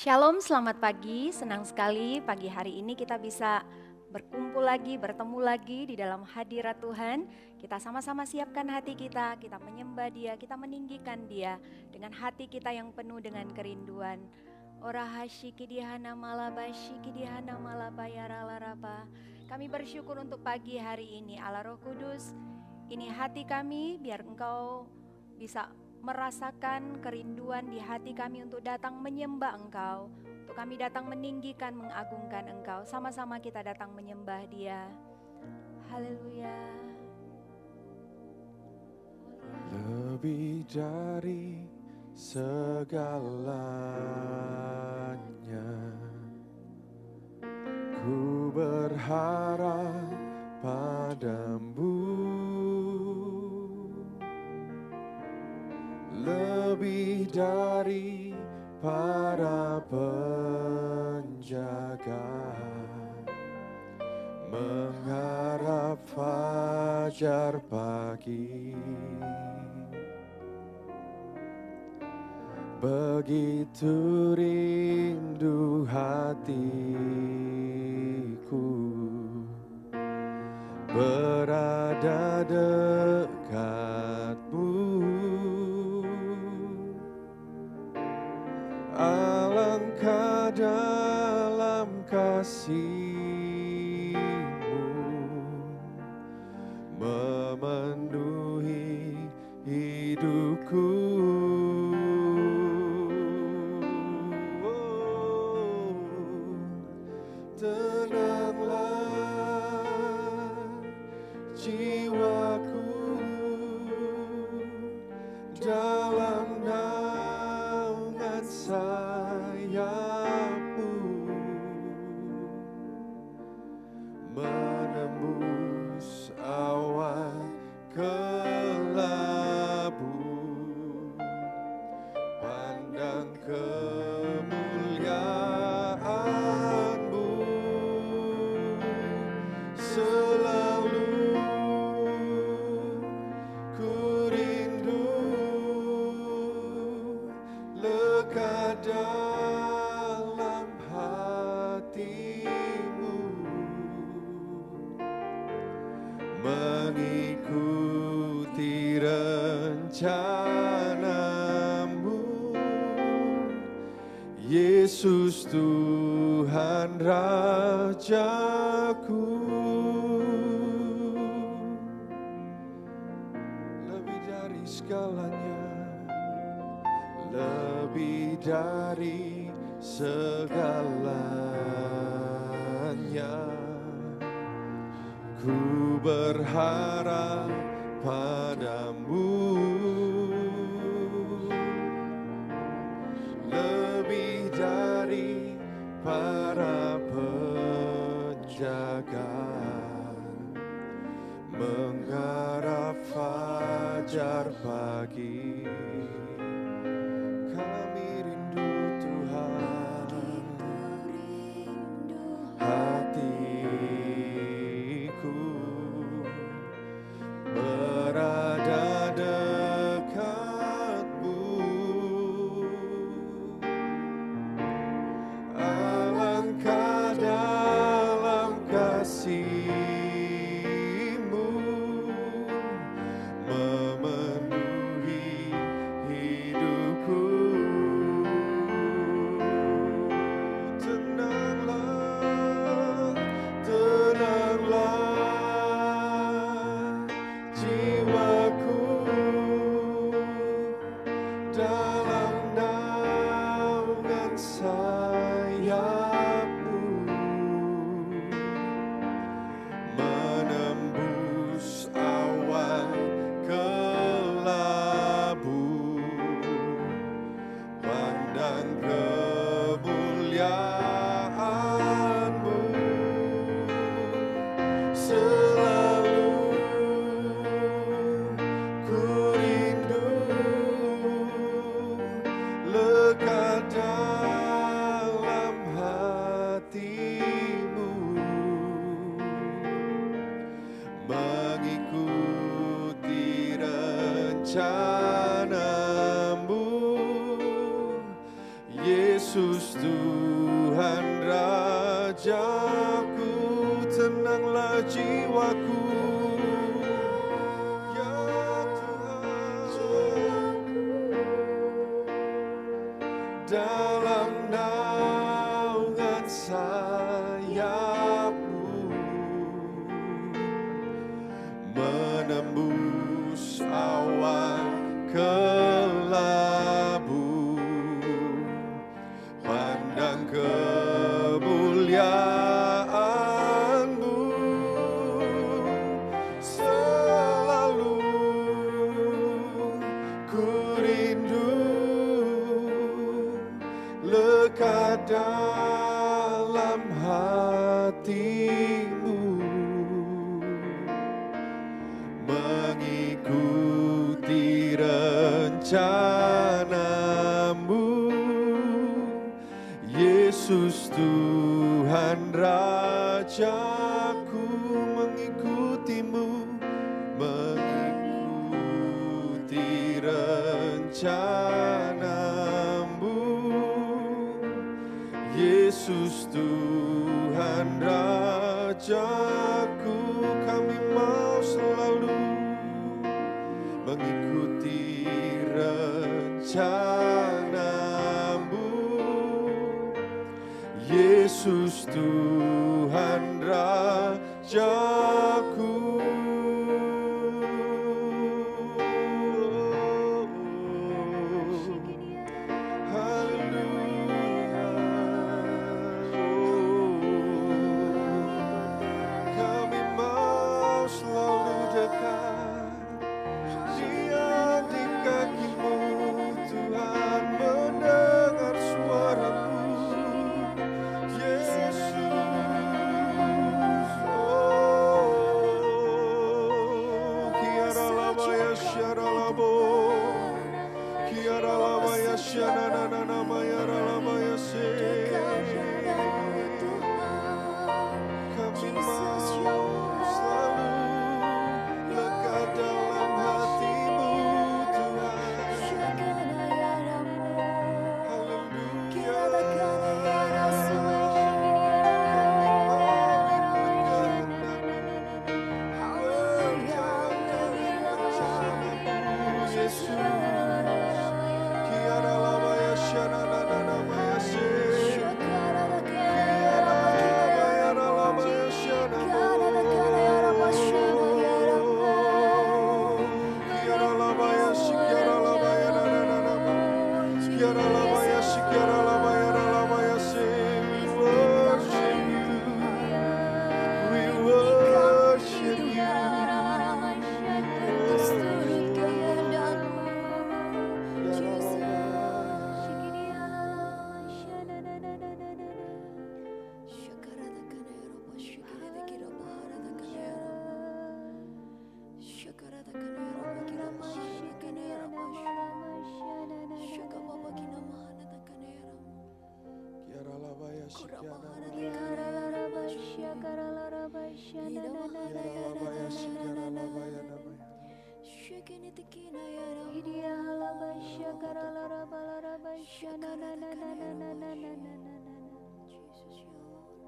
Shalom, selamat pagi. Senang sekali pagi hari ini kita bisa berkumpul lagi, bertemu lagi di dalam hadirat Tuhan. Kita sama-sama siapkan hati kita menyembah Dia, kita meninggikan Dia dengan hati kita yang penuh dengan kerinduan. Orahashi kidihana malabashi kidihana malabayara laraba. Kami bersyukur untuk pagi hari ini, Allah Roh Kudus. Ini hati kami, biar Engkau bisa merasakan kerinduan di hati kami untuk datang menyembah Engkau, untuk kami datang meninggikan, mengagungkan Engkau. Sama-sama kita datang menyembah Dia. Haleluya. Lebih dari segalanya, ku berharap padamu. Lebih dari para penjaga, mengharap fajar pagi. Begitu rindu hatiku berada dekatmu. Alangkah dalam kasih-Mu memenuhi hidupku. Tenanglah jiwaku dalam naungan sayap-Mu, menembus awan kelabu, pandang kemuliaan-Mu. Selalu ku rindu lekat dalam hati-Mu, mengikuti rencana-Mu. Yesus Tuhan Rajaku. Lebih dari segalanya, lebih dari segalanya, ku berharap padamu. Lebih dari para penjaga, mengharap fajar pagi. Kami rindu Tuhan, hatiku berada dekat-Mu. Alangkah dalam kasih-Mu memenuhi hidupku. Tenanglah, tenanglah jiwaku dalam naungan sayap-Mu, menembus awan kelabu, pandang kemuliaan-Mu. Selalu ku rindu lekat dalam hati-Mu, mengikuti rencana-Mu. Yesus Tuhan Rajaku, tenanglah jiwaku. Ya Tuhan, dalam naungan sayap-Mu menembus awan kelabu, pandang kemuliaan-Mu selalu ku rindu, lekat dalam hati-Mu, mengikuti rencana-Mu. Yesus Tuhan Rajaku, mengikuti-Mu, mengikuti rencana-Mu. Yesus Tuhan Rajaku, kami mau selalu mengikuti rencana-Mu. Yesus Tuhan Rajaku.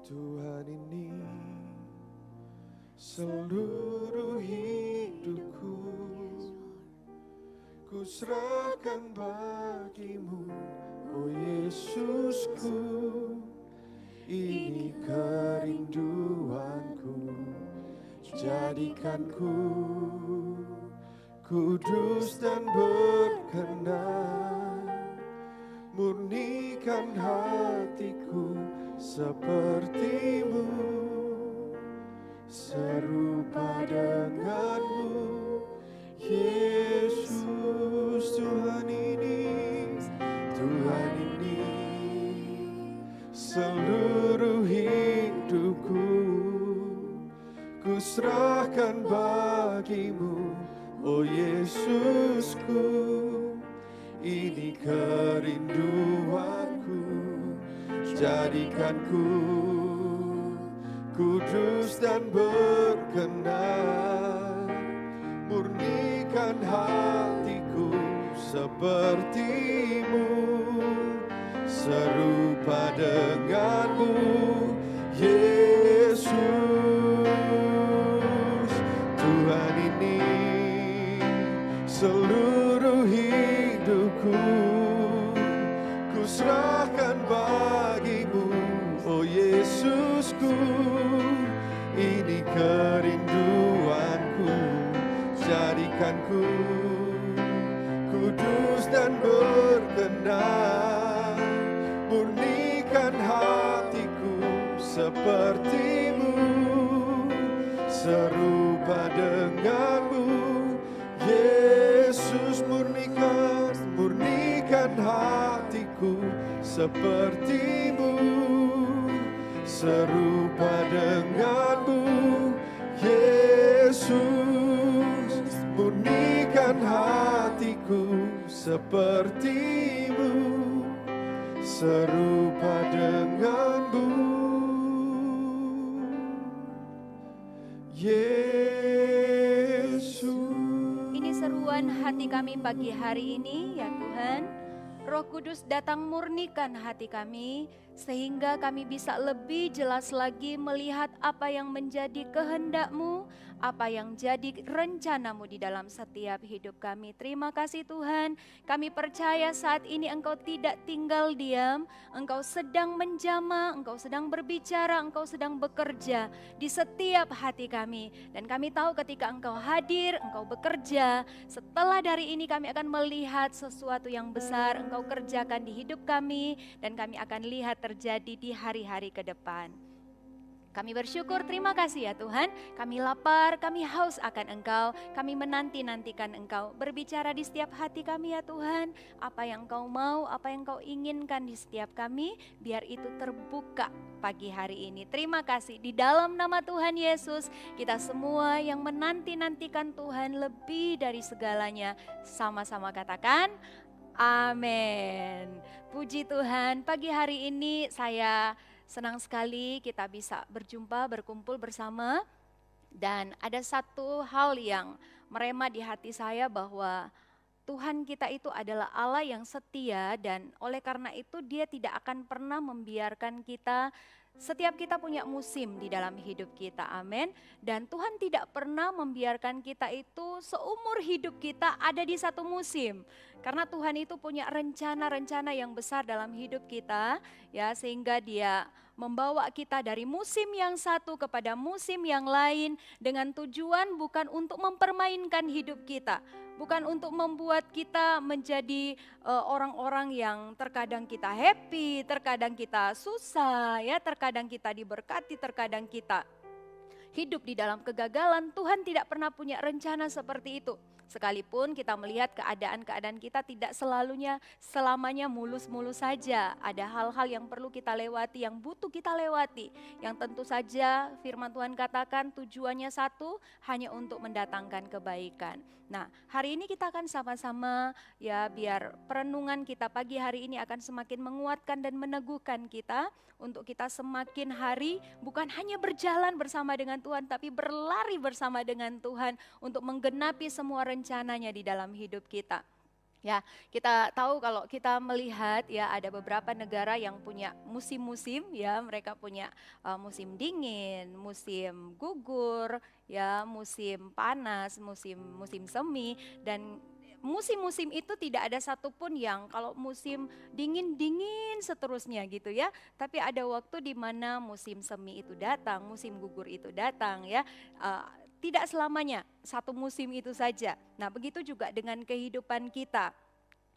Tuhan, ini seluruh hidupku ku serahkan bagi-Mu, oh Yesusku. Ini kerinduanku, jadikanku kudus dan berkenan, murnikan hatiku seperti-Mu, serupa dengan-Mu, Yesus. Tuhan ini seluruh hidupku ku serahkan bagi-Mu, oh Yesusku. Ini kerinduanku, jadikanku kudus dan berkenan, murnikan hatiku seperti-Mu, serupa denganmu, Yesus. Tuhan, ini seluruh hidupku ku serahkan bagimu, oh Yesusku. Ini kerinduanku, jadikanku kudus dan berkenan. Murnikan hatiku sepertimu, serupa denganmu, Yesus. Murnikan hatiku sepertimu, serupa denganmu, Yesus. Murnikan hatiku sepertimu, serupa denganmu, Yesus. Ini seruan hati kami pagi hari ini ya Tuhan. Roh Kudus datang murnikan hati kami sehingga kami bisa lebih jelas lagi melihat apa yang menjadi kehendak-Mu, apa yang jadi rencana-Mu di dalam setiap hidup kami. Terima kasih Tuhan, kami percaya saat ini Engkau tidak tinggal diam, Engkau sedang menjamah, Engkau sedang berbicara, Engkau sedang bekerja di setiap hati kami. Dan kami tahu ketika Engkau hadir, Engkau bekerja, setelah dari ini kami akan melihat sesuatu yang besar Engkau kerjakan di hidup kami dan kami akan lihat terjadi di hari-hari ke depan. Kami bersyukur, terima kasih ya Tuhan. Kami lapar, kami haus akan Engkau. Kami menanti-nantikan Engkau berbicara di setiap hati kami ya Tuhan. Apa yang Engkau mau, apa yang Engkau inginkan di setiap kami, biar itu terbuka pagi hari ini. Terima kasih, di dalam nama Tuhan Yesus, kita semua yang menanti-nantikan Tuhan lebih dari segalanya, sama-sama katakan, amin. Puji Tuhan, pagi hari ini saya senang sekali kita bisa berjumpa, berkumpul bersama. Dan ada satu hal yang merema di hati saya bahwa Tuhan kita itu adalah Allah yang setia dan oleh karena itu Dia tidak akan pernah membiarkan kita. Setiap kita punya musim di dalam hidup kita, amin. Dan Tuhan tidak pernah membiarkan kita itu seumur hidup kita ada di satu musim. Karena Tuhan itu punya rencana-rencana yang besar dalam hidup kita, ya, sehingga Dia membawa kita dari musim yang satu kepada musim yang lain dengan tujuan bukan untuk mempermainkan hidup kita. Bukan untuk membuat kita menjadi orang-orang yang terkadang kita happy, terkadang kita susah, ya, terkadang kita diberkati, terkadang kita hidup di dalam kegagalan. Tuhan tidak pernah punya rencana seperti itu. Sekalipun kita melihat keadaan-keadaan kita tidak selamanya mulus-mulus saja. Ada hal-hal yang perlu kita lewati, yang butuh kita lewati. Yang tentu saja firman Tuhan katakan tujuannya satu, hanya untuk mendatangkan kebaikan. Nah, hari ini kita akan sama-sama ya biar perenungan kita pagi hari ini akan semakin menguatkan dan meneguhkan kita. Untuk kita semakin hari bukan hanya berjalan bersama dengan Tuhan tapi berlari bersama dengan Tuhan untuk menggenapi semua rencananya di dalam hidup kita. Ya, kita tahu kalau kita melihat ya ada beberapa negara yang punya musim-musim ya, mereka punya musim dingin, musim gugur, ya, musim panas, musim semi dan musim-musim itu tidak ada satupun yang kalau musim dingin seterusnya gitu ya. Tapi ada waktu di mana musim semi itu datang, musim gugur itu datang ya. Tidak selamanya satu musim itu saja. Nah begitu juga dengan kehidupan kita.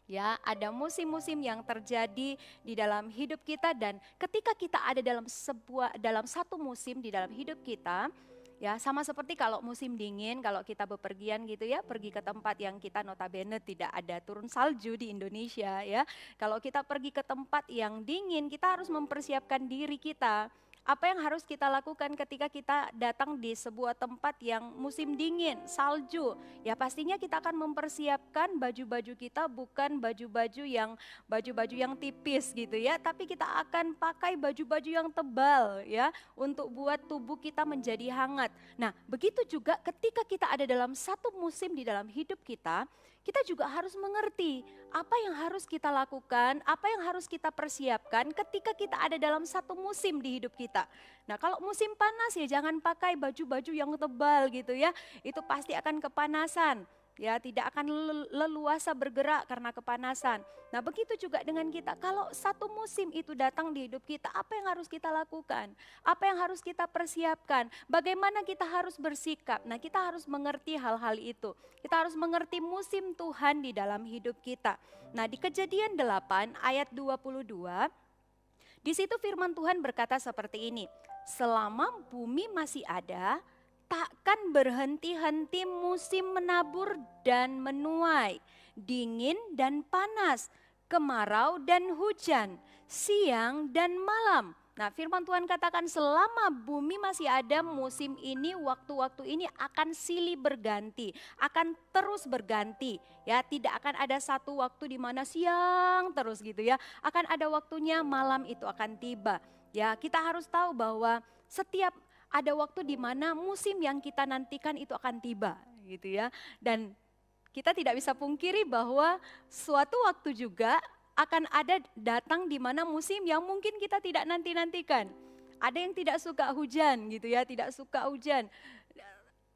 Ya, ada musim-musim yang terjadi di dalam hidup kita dan ketika kita ada dalam satu musim di dalam hidup kita, ya sama seperti kalau musim dingin, kalau kita bepergian gitu ya, pergi ke tempat yang kita notabene tidak ada turun salju di Indonesia ya. Kalau kita pergi ke tempat yang dingin, kita harus mempersiapkan diri kita. Apa yang harus kita lakukan ketika kita datang di sebuah tempat yang musim dingin, salju? Ya pastinya kita akan mempersiapkan baju-baju kita bukan baju-baju yang tipis gitu ya, tapi kita akan pakai baju-baju yang tebal ya untuk buat tubuh kita menjadi hangat. Nah, begitu juga ketika kita ada dalam satu musim di dalam hidup kita kita juga harus mengerti apa yang harus kita lakukan, apa yang harus kita persiapkan ketika kita ada dalam satu musim di hidup kita. Nah, kalau musim panas ya jangan pakai baju-baju yang tebal gitu ya, itu pasti akan kepanasan. Ya, tidak akan leluasa bergerak karena kepanasan. Nah, begitu juga dengan kita. Kalau satu musim itu datang di hidup kita, apa yang harus kita lakukan? Apa yang harus kita persiapkan? Bagaimana kita harus bersikap? Nah, kita harus mengerti hal-hal itu. Kita harus mengerti musim Tuhan di dalam hidup kita. Nah, di Kejadian 8 ayat 22, di situ firman Tuhan berkata seperti ini. Selama bumi masih ada, takkan berhenti-henti musim menabur dan menuai, dingin dan panas, kemarau dan hujan, siang dan malam. Nah, firman Tuhan katakan selama bumi masih ada, musim ini, waktu-waktu ini akan silih berganti, akan terus berganti. Ya, tidak akan ada satu waktu di mana siang terus gitu ya. Akan ada waktunya malam itu akan tiba. Ya, kita harus tahu bahwa setiap ada waktu di mana musim yang kita nantikan itu akan tiba gitu ya. Dan kita tidak bisa pungkiri bahwa suatu waktu juga akan ada datang di mana musim yang mungkin kita tidak nanti-nantikan. Ada yang tidak suka hujan gitu ya, tidak suka hujan.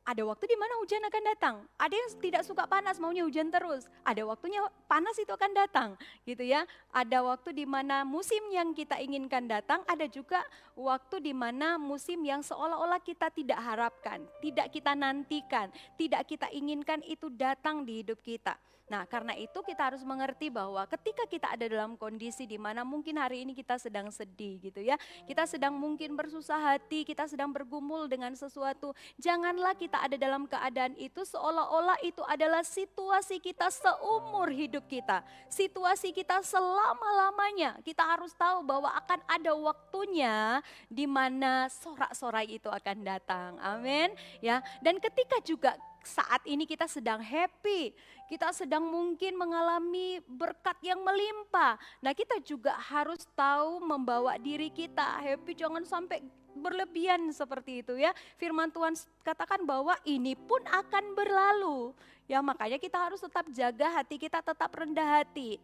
Ada waktu di mana hujan akan datang. Ada yang tidak suka panas, maunya hujan terus. Ada waktunya panas itu akan datang, gitu ya. Ada waktu di mana musim yang kita inginkan datang, ada juga waktu di mana musim yang seolah-olah kita tidak harapkan, tidak kita nantikan, tidak kita inginkan itu datang di hidup kita. Nah, karena itu kita harus mengerti bahwa ketika kita ada dalam kondisi di mana mungkin hari ini kita sedang sedih gitu ya. Kita sedang mungkin bersusah hati, kita sedang bergumul dengan sesuatu. Janganlah kita ada dalam keadaan itu seolah-olah itu adalah situasi kita seumur hidup kita. Situasi kita selama-lamanya. Kita harus tahu bahwa akan ada waktunya di mana sorak-sorai itu akan datang. Amin. Ya, dan ketika juga saat ini kita sedang happy, kita sedang mungkin mengalami berkat yang melimpah. Nah, kita juga harus tahu membawa diri kita happy, jangan sampai berlebihan seperti itu ya. Firman Tuhan katakan bahwa ini pun akan berlalu. Ya, makanya kita harus tetap jaga hati kita, tetap rendah hati.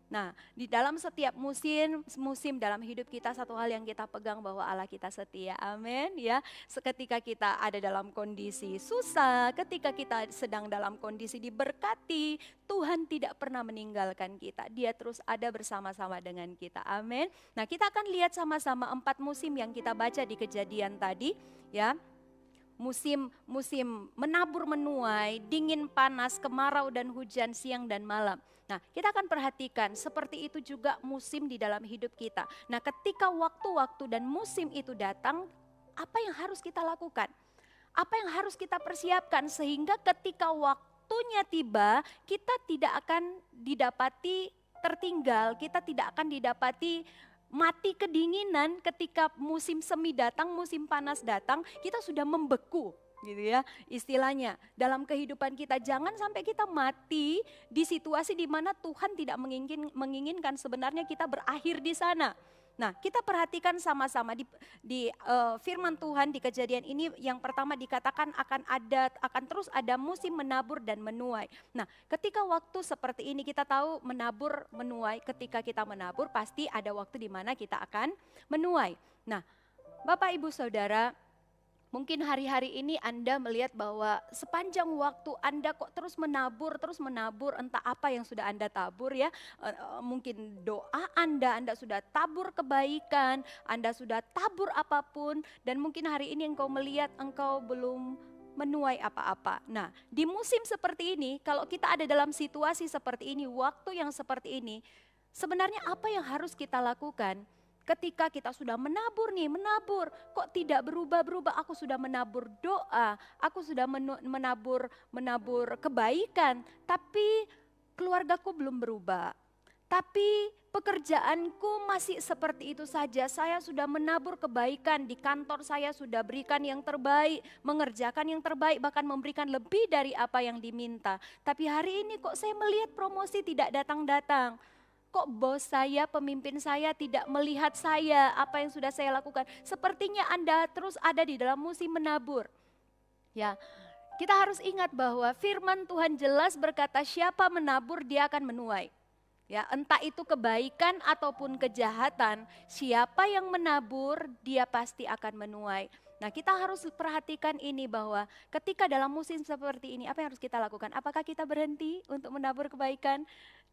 Nah, di dalam setiap musim dalam hidup kita, satu hal yang kita pegang bahwa Allah kita setia. Amin ya. Ketika kita ada dalam kondisi susah, ketika kita sedang dalam kondisi diberkati, Tuhan tidak pernah meninggalkan kita. Dia terus ada bersama-sama dengan kita. Amin. Nah, kita akan lihat sama-sama 4 musim yang kita baca di Kejadian tadi ya. Musim menabur menuai, dingin panas, kemarau dan hujan, siang dan malam. Nah, kita akan perhatikan seperti itu juga musim di dalam hidup kita. Nah, ketika waktu-waktu dan musim itu datang, apa yang harus kita lakukan? Apa yang harus kita persiapkan sehingga ketika waktunya tiba, kita tidak akan didapati tertinggal, kita tidak akan didapati mati kedinginan ketika musim semi datang, musim panas datang, kita sudah membeku gitu ya istilahnya. Dalam kehidupan kita jangan sampai kita mati di situasi di mana Tuhan tidak menginginkan sebenarnya kita berakhir di sana. Nah, kita perhatikan sama-sama di firman Tuhan di Kejadian ini yang pertama dikatakan akan terus ada musim menabur dan menuai. Nah, ketika waktu seperti ini kita tahu menabur menuai, ketika kita menabur pasti ada waktu di mana kita akan menuai. Nah, Bapak Ibu Saudara, mungkin hari-hari ini Anda melihat bahwa sepanjang waktu Anda kok terus menabur, entah apa yang sudah Anda tabur ya. Mungkin doa Anda sudah tabur kebaikan, Anda sudah tabur apapun. Dan mungkin hari ini engkau melihat engkau belum menuai apa-apa. Nah, di musim seperti ini, kalau kita ada dalam situasi seperti ini, waktu yang seperti ini, sebenarnya apa yang harus kita lakukan? Ketika kita sudah menabur, kok tidak berubah-berubah? Aku sudah menabur doa, aku sudah menabur kebaikan, tapi keluargaku belum berubah. Tapi pekerjaanku masih seperti itu saja. Saya sudah menabur kebaikan, di kantor saya sudah berikan yang terbaik, mengerjakan yang terbaik, bahkan memberikan lebih dari apa yang diminta. Tapi hari ini kok saya melihat promosi tidak datang-datang. Kok bos saya, pemimpin saya tidak melihat saya, apa yang sudah saya lakukan. Sepertinya Anda terus ada di dalam musim menabur. Ya, Kita harus ingat bahwa firman Tuhan jelas berkata siapa menabur dia akan menuai. Ya, entah itu kebaikan ataupun kejahatan, siapa yang menabur dia pasti akan menuai. Nah, kita harus perhatikan ini bahwa ketika dalam musim seperti ini apa yang harus kita lakukan? Apakah kita berhenti untuk menabur kebaikan?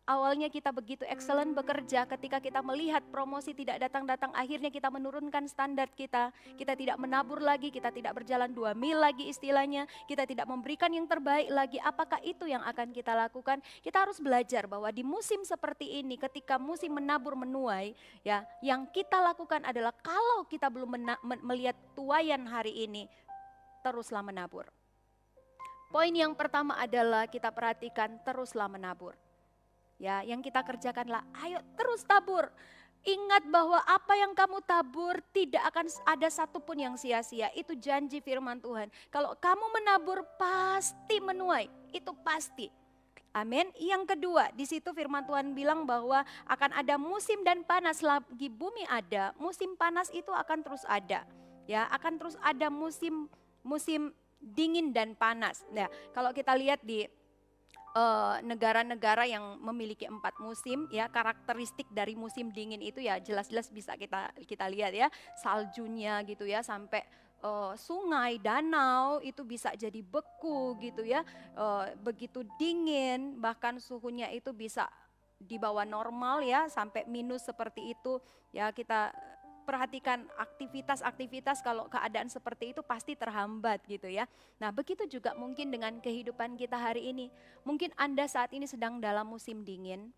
Awalnya kita begitu excellent bekerja, ketika kita melihat promosi tidak datang-datang, akhirnya kita menurunkan standar kita. Kita tidak menabur lagi, kita tidak berjalan 2 mil lagi istilahnya, kita tidak memberikan yang terbaik lagi. Apakah itu yang akan kita lakukan? Kita harus belajar bahwa di musim seperti ini, ketika musim menabur menuai, ya, yang kita lakukan adalah kalau kita belum melihat tuaian hari ini, teruslah menabur. Poin yang pertama adalah kita perhatikan teruslah menabur. Ya, yang kita kerjakanlah, ayo terus tabur. Ingat bahwa apa yang kamu tabur tidak akan ada satupun yang sia-sia. Itu janji firman Tuhan. Kalau kamu menabur pasti menuai, itu pasti. Amin. Yang kedua, di situ firman Tuhan bilang bahwa akan ada musim dan panas. Lagi bumi ada, musim panas itu akan terus ada. Ya, akan terus ada musim dingin dan panas. Nah, kalau kita lihat di negara-negara yang memiliki 4 musim, ya, karakteristik dari musim dingin itu ya jelas-jelas bisa kita lihat ya, saljunya gitu ya, sampai sungai, danau itu bisa jadi beku gitu ya, begitu dingin, bahkan suhunya itu bisa di bawah normal ya, sampai minus seperti itu ya. Kita perhatikan aktivitas-aktivitas kalau keadaan seperti itu pasti terhambat gitu ya. Nah, begitu juga mungkin dengan kehidupan kita hari ini. Mungkin Anda saat ini sedang dalam musim dingin.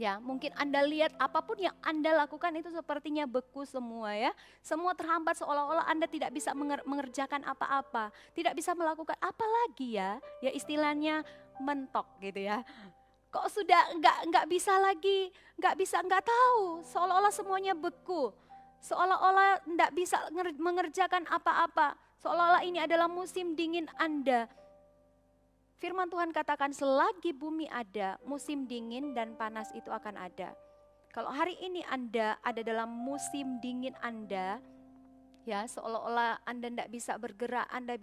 Ya, mungkin Anda lihat apapun yang Anda lakukan itu sepertinya beku semua ya. Semua terhambat, seolah-olah Anda tidak bisa mengerjakan apa-apa, tidak bisa melakukan apa lagi ya. Ya, istilahnya mentok gitu ya. Kok sudah nggak bisa lagi, nggak tahu, seolah-olah semuanya beku. Seolah-olah tidak bisa mengerjakan apa-apa. Seolah-olah ini adalah musim dingin Anda. Firman Tuhan katakan selagi bumi ada, musim dingin dan panas itu akan ada. Kalau hari ini Anda ada dalam musim dingin Anda, ya, seolah-olah Anda tidak bisa bergerak, Anda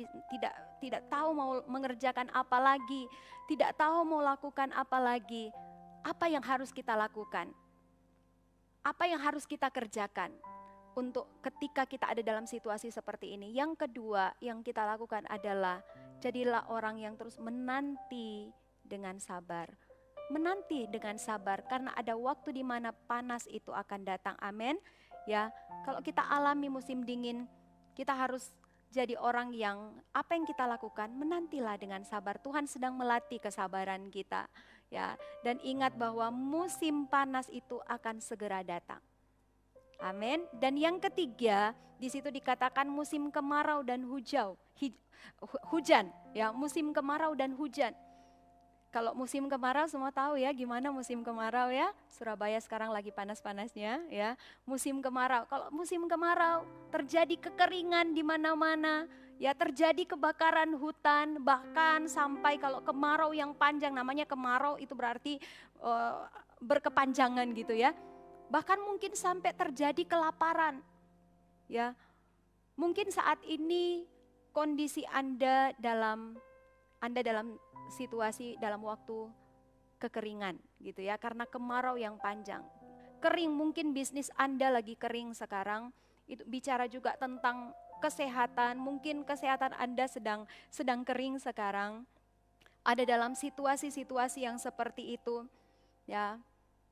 tidak tahu mau mengerjakan apa lagi, tidak tahu mau lakukan apa lagi. Apa yang harus kita lakukan? Apa yang harus kita kerjakan untuk ketika kita ada dalam situasi seperti ini? Yang kedua yang kita lakukan adalah jadilah orang yang terus menanti dengan sabar. Menanti dengan sabar karena ada waktu di mana panas itu akan datang. Amin. Ya, kalau kita alami musim dingin, kita harus jadi orang yang apa yang kita lakukan menantilah dengan sabar. Tuhan sedang melatih kesabaran kita, ya. Dan ingat bahwa musim panas itu akan segera datang. Amin. Dan yang ketiga, di situ dikatakan musim kemarau dan hujan, ya, musim kemarau dan hujan. Kalau musim kemarau semua tahu ya gimana musim kemarau ya. Surabaya sekarang lagi panas-panasnya ya. Musim kemarau. Kalau musim kemarau terjadi kekeringan di mana-mana. Ya, terjadi kebakaran hutan, bahkan sampai kalau kemarau yang panjang, namanya kemarau itu berarti berkepanjangan gitu ya. Bahkan mungkin sampai terjadi kelaparan. Ya. Mungkin saat ini kondisi Anda dalam situasi dalam waktu kekeringan gitu ya, karena kemarau yang panjang. Kering, mungkin bisnis Anda lagi kering sekarang. Itu bicara juga tentang kesehatan, mungkin kesehatan Anda sedang kering sekarang. Ada dalam situasi-situasi yang seperti itu ya.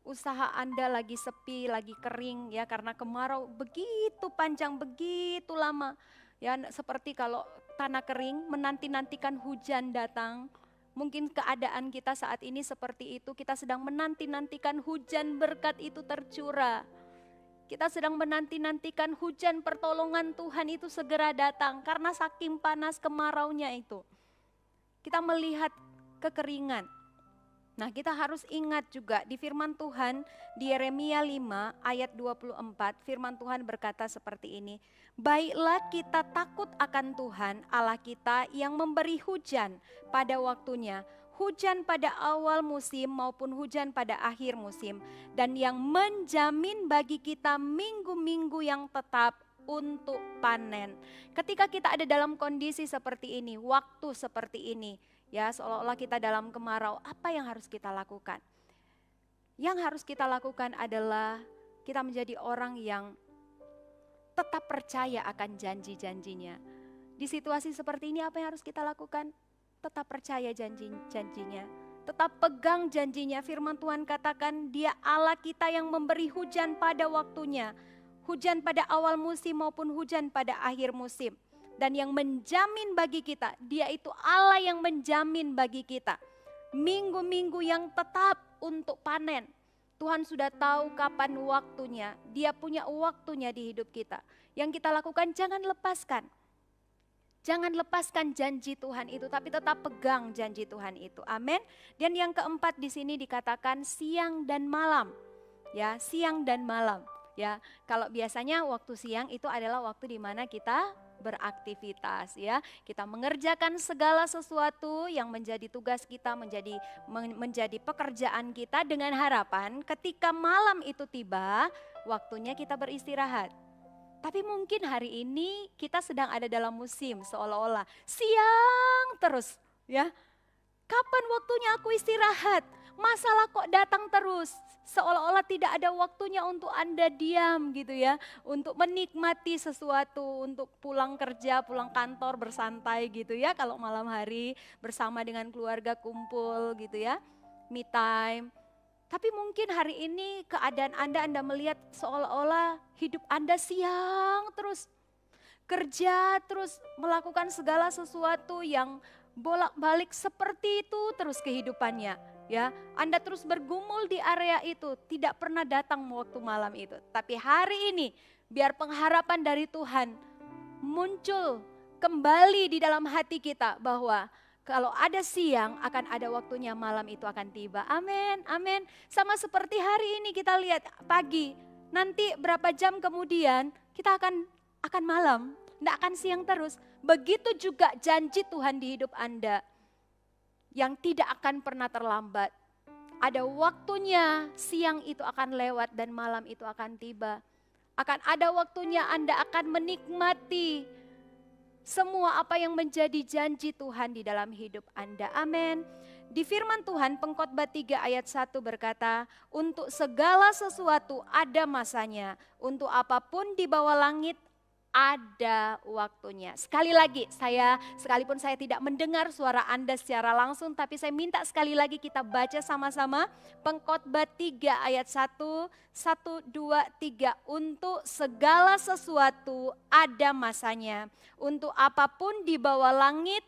Usaha Anda lagi sepi, lagi kering ya, karena kemarau begitu panjang, begitu lama. Ya, seperti kalau tanah kering menanti-nantikan hujan datang. Mungkin keadaan kita saat ini seperti itu, kita sedang menanti-nantikan hujan berkat itu tercurah. Kita sedang menanti-nantikan hujan pertolongan Tuhan itu segera datang karena saking panas kemaraunya itu. Kita melihat kekeringan. Nah, kita harus ingat juga di firman Tuhan di Yeremia 5 ayat 24, firman Tuhan berkata seperti ini. Baiklah kita takut akan Tuhan Allah kita yang memberi hujan pada waktunya, hujan pada awal musim maupun hujan pada akhir musim, dan yang menjamin bagi kita minggu-minggu yang tetap untuk panen. Ketika kita ada dalam kondisi seperti ini, waktu seperti ini, ya seolah-olah kita dalam kemarau, apa yang harus kita lakukan? Yang harus kita lakukan adalah kita menjadi orang yang tetap percaya akan janji-janjinya. Di situasi seperti ini apa yang harus kita lakukan? Tetap percaya janjinya. Tetap pegang janjinya. Firman Tuhan katakan Dia Allah kita yang memberi hujan pada waktunya. Hujan pada awal musim maupun hujan pada akhir musim. Dan yang menjamin bagi kita, Dia itu Allah yang menjamin bagi kita. Minggu-minggu yang tetap untuk panen. Tuhan sudah tahu kapan waktunya. Dia punya waktunya di hidup kita. Yang kita lakukan jangan lepaskan. Jangan lepaskan janji Tuhan itu, tapi tetap pegang janji Tuhan itu. Amin. Dan yang keempat di sini dikatakan siang dan malam. Ya, siang dan malam. Ya, kalau biasanya waktu siang itu adalah waktu di mana kita beraktivitas, ya. Kita mengerjakan segala sesuatu yang menjadi tugas kita, menjadi pekerjaan kita, dengan harapan ketika malam itu tiba, waktunya kita beristirahat. Tapi mungkin hari ini kita sedang ada dalam musim seolah-olah siang terus, ya. Kapan waktunya aku istirahat? Masalah kok datang terus? Seolah-olah tidak ada waktunya untuk Anda diam gitu ya. Untuk menikmati sesuatu, untuk pulang kerja, pulang kantor bersantai gitu ya. Kalau malam hari bersama dengan keluarga kumpul gitu ya. Me time. Tapi mungkin hari ini keadaan Anda melihat seolah-olah hidup Anda siang terus. Kerja terus, melakukan segala sesuatu yang bolak-balik seperti itu terus kehidupannya. Ya, Anda terus bergumul di area itu, tidak pernah datang waktu malam itu. Tapi hari ini biar pengharapan dari Tuhan muncul kembali di dalam hati kita bahwa kalau ada siang akan ada waktunya malam itu akan tiba. Amin, amin. Sama seperti hari ini kita lihat pagi, nanti berapa jam kemudian kita akan malam, tidak akan siang terus. Begitu juga janji Tuhan di hidup Anda yang tidak akan pernah terlambat. Ada waktunya siang itu akan lewat dan malam itu akan tiba. Akan ada waktunya Anda akan menikmati semua apa yang menjadi janji Tuhan di dalam hidup Anda. Amin. Di firman Tuhan Pengkhotbah 3 ayat 1 berkata, untuk segala sesuatu ada masanya, untuk apapun di bawah langit ada waktunya. Sekali lagi, sekalipun saya tidak mendengar suara Anda secara langsung, tapi saya minta sekali lagi kita baca sama-sama Pengkhotbah 3 ayat 1, 1, 2, 3. Untuk segala sesuatu ada masanya, untuk apapun di bawah langit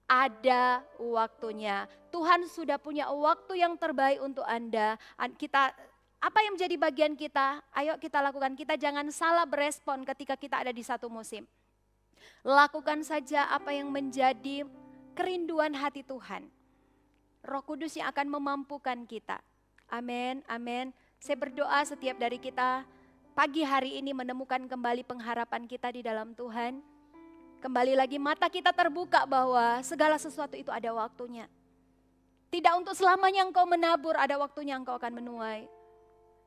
ada waktunya. Tuhan sudah punya waktu yang terbaik untuk Anda. Apa yang menjadi bagian kita? Ayo kita lakukan. Kita jangan salah berespon ketika kita ada di satu musim. Lakukan saja apa yang menjadi kerinduan hati Tuhan. Roh Kudus yang akan memampukan kita. Amin, amin. Saya berdoa setiap dari kita pagi hari ini menemukan kembali pengharapan kita di dalam Tuhan. Kembali lagi mata kita terbuka bahwa segala sesuatu itu ada waktunya. Tidak untuk selamanya engkau menabur, ada waktunya engkau akan menuai.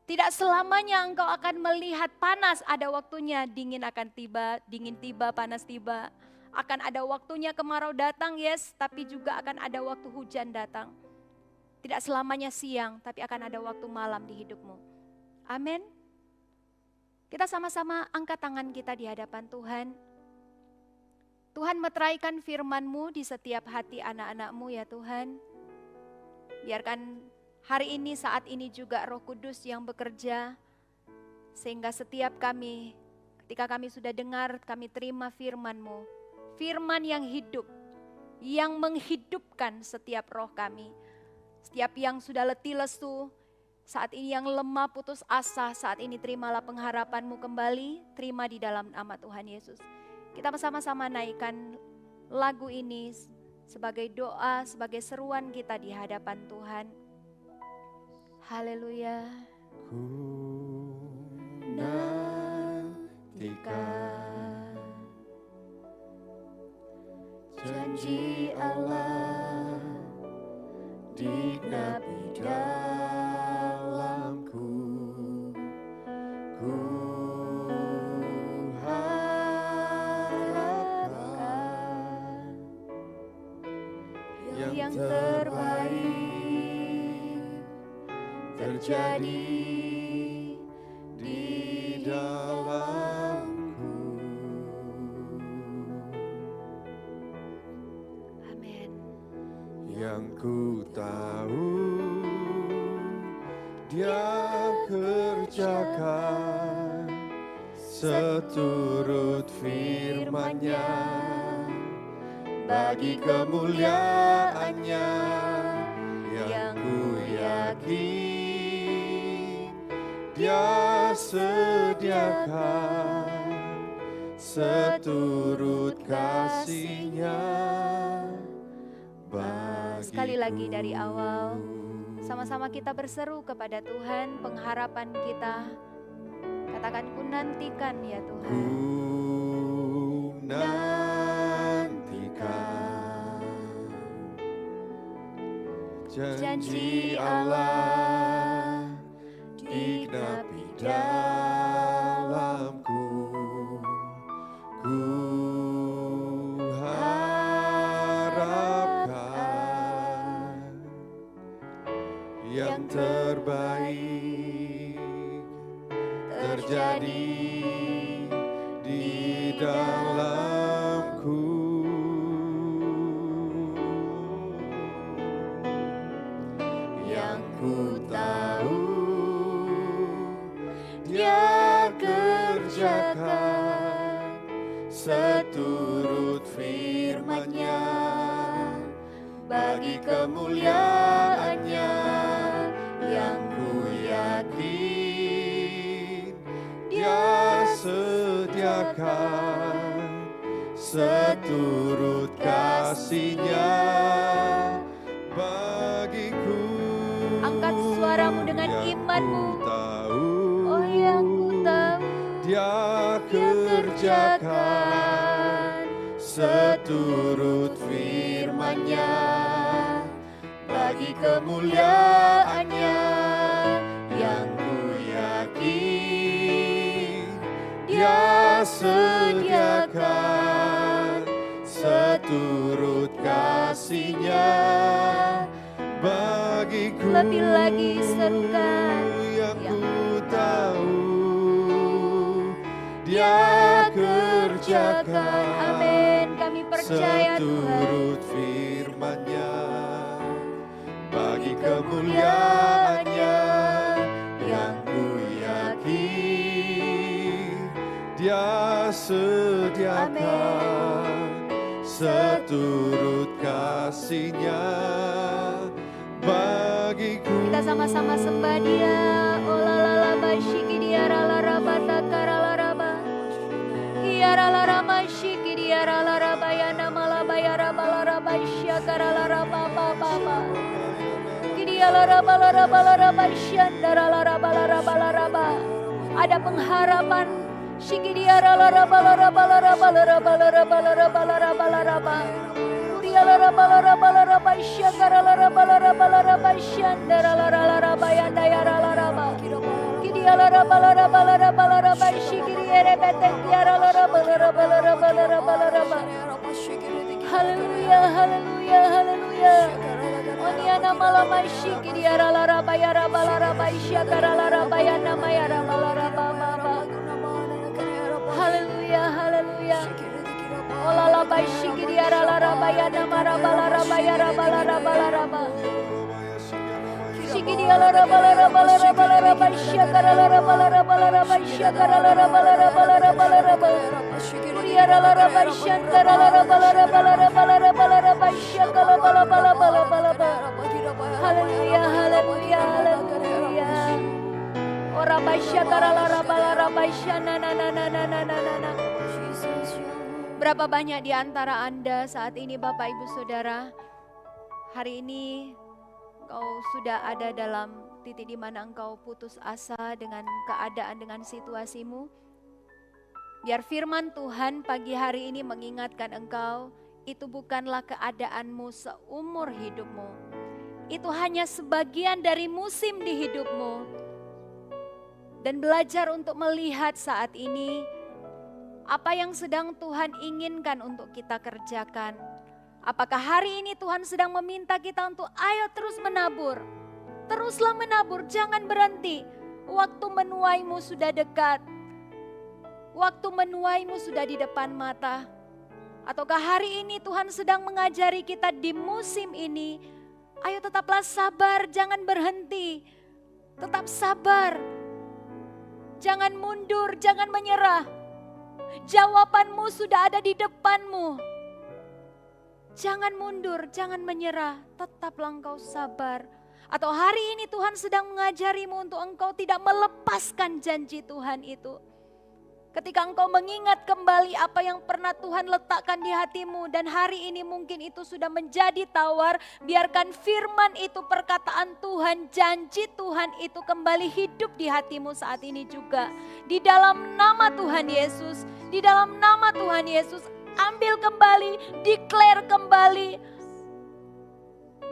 Tidak selamanya engkau akan melihat panas, ada waktunya dingin akan tiba, dingin tiba, panas tiba. Akan ada waktunya kemarau datang, yes, tapi juga akan ada waktu hujan datang. Tidak selamanya siang, tapi akan ada waktu malam di hidupmu. Amin. Kita sama-sama angkat tangan kita di hadapan Tuhan. Tuhan meteraikan firman-Mu di setiap hati anak-anak-Mu ya Tuhan. Biarkan hari ini, saat ini juga Roh Kudus yang bekerja, sehingga setiap kami, ketika kami sudah dengar, kami terima firman-Mu. Firman yang hidup, yang menghidupkan setiap roh kami. Setiap yang sudah letih lesu, saat ini yang lemah putus asa, saat ini terimalah pengharapan-Mu kembali, terima di dalam nama Tuhan Yesus. Kita bersama-sama naikkan lagu ini sebagai doa, sebagai seruan kita di hadapan Tuhan. Haleluya. Ku nantikan janji Allah digenapi dalamku. Ku harapkan yang terbaik terjadi di dalamku. Amin. Yang ku tahu Dia kerjakan seturut firman-Nya, bagi kemuliaan-Nya. Yang ku yakin Dia sediakan seturut kasih-Nya bagiku. Sekali lagi dari awal, sama-sama kita berseru kepada Tuhan pengharapan kita. Katakan, ku nantikan ya Tuhan. Ku nantikan janji Allah digenapi dalamku. Ku harapkan yang terbaik terjadi di dalamku. Yang ku tahu Dia kerjakan seturut firman-Nya, bagi kemuliaan-Nya. Yang ku yakin Dia sediakan seturut kasih-Nya bagiku. Angkat suaramu dengan imanmu. Tahu Oh, yang ku tahu Dia kerjakan seturut firman-Nya, bagi kemuliaan-Nya. Yang ku yakin Dia sediakan seturut kasih-Nya bagiku. Lebih lagi serukan. Yang ku tahu Dia kerjakan. Amin. Kami percaya Tuhan. Seturut firman-Nya, bagi kemuliaan-Nya. Yang ku yakin Dia sediakan seturut kasih-Nya bagiku. Kita sama-sama sembah Dia. Olalala basyiki dia ralaraba takarala. Yarala shiki diarala rabayana malabayara balara baisyakarala rababa baba. Kidiala rabalara balara baisyandarala rabalara balaraba. Ada pengharapan. Shiki diarala rabalara balara balara balara balara balara balaraba. Kuriala rabalara balara baisyakarala rabalara balara baisyandarala rabayanda yarala raba. Kidialara balara balara balara baishikiri erebete kiarala balara balara balara balara. Haleluya, haleluya, haleluya. Oniana malama shikiri arala rabayara balara baisyakarala rabayana mayara balara baba. Haleluya, haleluya. Olala baishikiri arala rabayana marabalara bayara balara balara ba. Shikiri alara balara balara balara baisyakarala balara balara baisyakarala balara balara balara balara. Kuriara lara baisyakarala balara balara balara balara baisyakala bala bala bala bala bala. Haleluya, haleluya, haleluya. Ora baisyakarala balara baisyana na na na na na na na. Berapa banyak di antara Anda saat ini Bapak Ibu Saudara, hari ini Engkau sudah ada dalam titik di mana engkau putus asa dengan keadaan, dengan situasimu. Biar firman Tuhan pagi hari ini mengingatkan engkau, itu bukanlah keadaanmu seumur hidupmu. itu hanya sebagian dari musim di hidupmu. Dan belajar untuk melihat saat ini apa yang sedang Tuhan inginkan untuk kita kerjakan. Apakah hari ini Tuhan sedang meminta kita untuk ayo terus menabur. Teruslah menabur, jangan berhenti. Waktu menuaimu sudah dekat. Waktu menuaimu sudah di depan mata. Ataukah hari ini Tuhan sedang mengajari kita di musim ini, ayo tetaplah sabar, jangan berhenti. Tetap sabar. Jangan mundur, jangan menyerah. Jawabanmu sudah ada di depanmu. Jangan mundur, jangan menyerah. Tetaplah engkau sabar. Atau hari ini Tuhan sedang mengajarimu untuk engkau tidak melepaskan janji Tuhan itu. Ketika engkau mengingat kembali apa yang pernah Tuhan letakkan di hatimu dan hari ini mungkin itu sudah menjadi tawar, biarkan firman itu, perkataan Tuhan, janji Tuhan itu kembali hidup di hatimu saat ini juga. Di dalam nama Tuhan Yesus, di dalam nama Tuhan Yesus, ambil kembali, declare kembali.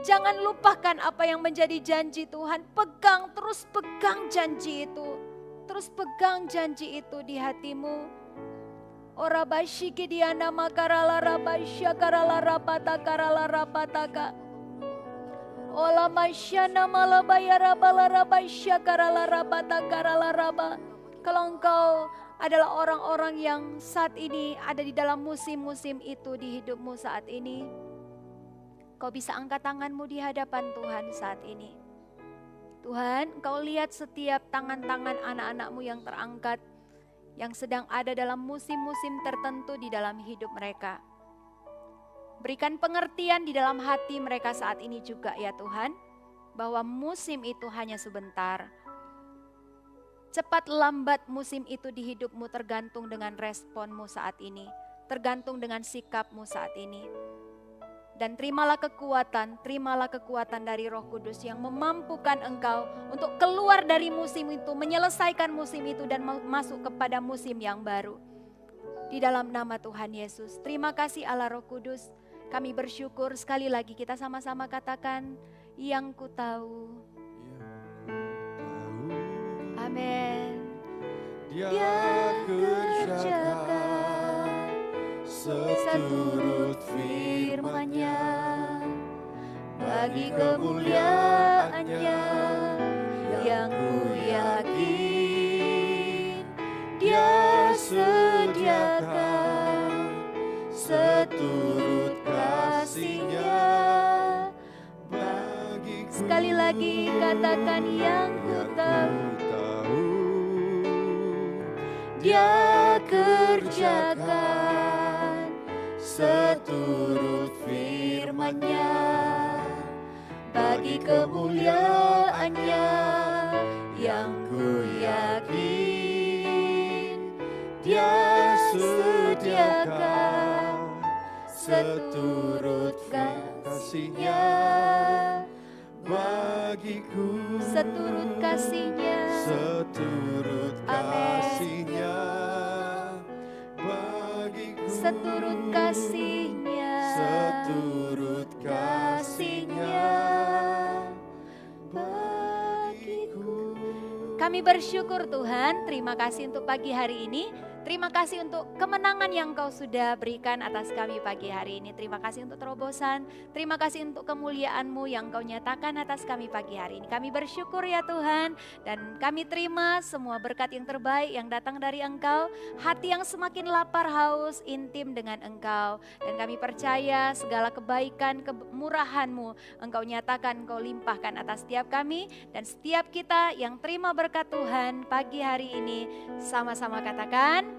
Jangan lupakan apa yang menjadi janji Tuhan, pegang, terus pegang janji itu. Terus pegang janji itu di hatimu. Ora bashiki diana makarala rabasya karala rapata karala rapataka. Ola masyana malabaya rabala rabasya karala rapata karala raba. Kalau engkau adalah orang-orang yang saat ini ada di dalam musim-musim itu di hidupmu saat ini, kau bisa angkat tanganmu di hadapan Tuhan saat ini. Tuhan, Engkau lihat setiap tangan-tangan anak-anak-Mu yang terangkat, yang sedang ada dalam musim-musim tertentu di dalam hidup mereka. Berikan pengertian di dalam hati mereka saat ini juga ya Tuhan, bahwa musim itu hanya sebentar. Cepat lambat musim itu di hidupmu tergantung dengan responmu saat ini, tergantung dengan sikapmu saat ini. Dan terimalah kekuatan dari Roh Kudus yang memampukan engkau untuk keluar dari musim itu, menyelesaikan musim itu dan masuk kepada musim yang baru. Di dalam nama Tuhan Yesus, terima kasih Allah Roh Kudus. Kami bersyukur sekali lagi kita sama-sama katakan, yang ku tahu. Amin. Dia kerjakan seturut firman-Nya, bagi kemuliaan-Nya yang ku yakin. Dia sediakan seturut kasih-Nya bagiku. Sekali lagi katakan yang ku tahu. Dia kerjakan seturut firman-Nya, bagi kemuliaan-Nya yang ku yakin. Dia sediakan seturut kasih-Nya bagiku. Seturut kasih-Nya, seturut kasih-Nya bagiku. Seturut kasih-Nya, seturut kasih-Nya bagiku. Kami bersyukur Tuhan, terima kasih untuk pagi hari ini. Terima kasih untuk kemenangan yang Kau sudah berikan atas kami pagi hari ini. Terima kasih untuk terobosan, terima kasih untuk kemuliaan-Mu yang Kau nyatakan atas kami pagi hari ini. Kami bersyukur ya Tuhan, dan kami terima semua berkat yang terbaik yang datang dari Engkau. Hati yang semakin lapar haus intim dengan Engkau. Dan kami percaya segala kebaikan, kemurahan-Mu Engkau nyatakan, Engkau limpahkan atas setiap kami. Dan setiap kita yang terima berkat Tuhan pagi hari ini, sama-sama katakan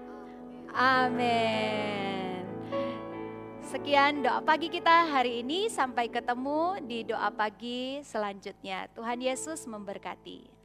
amin. Sekian doa pagi kita hari ini, sampai ketemu di doa pagi selanjutnya. Tuhan Yesus memberkati.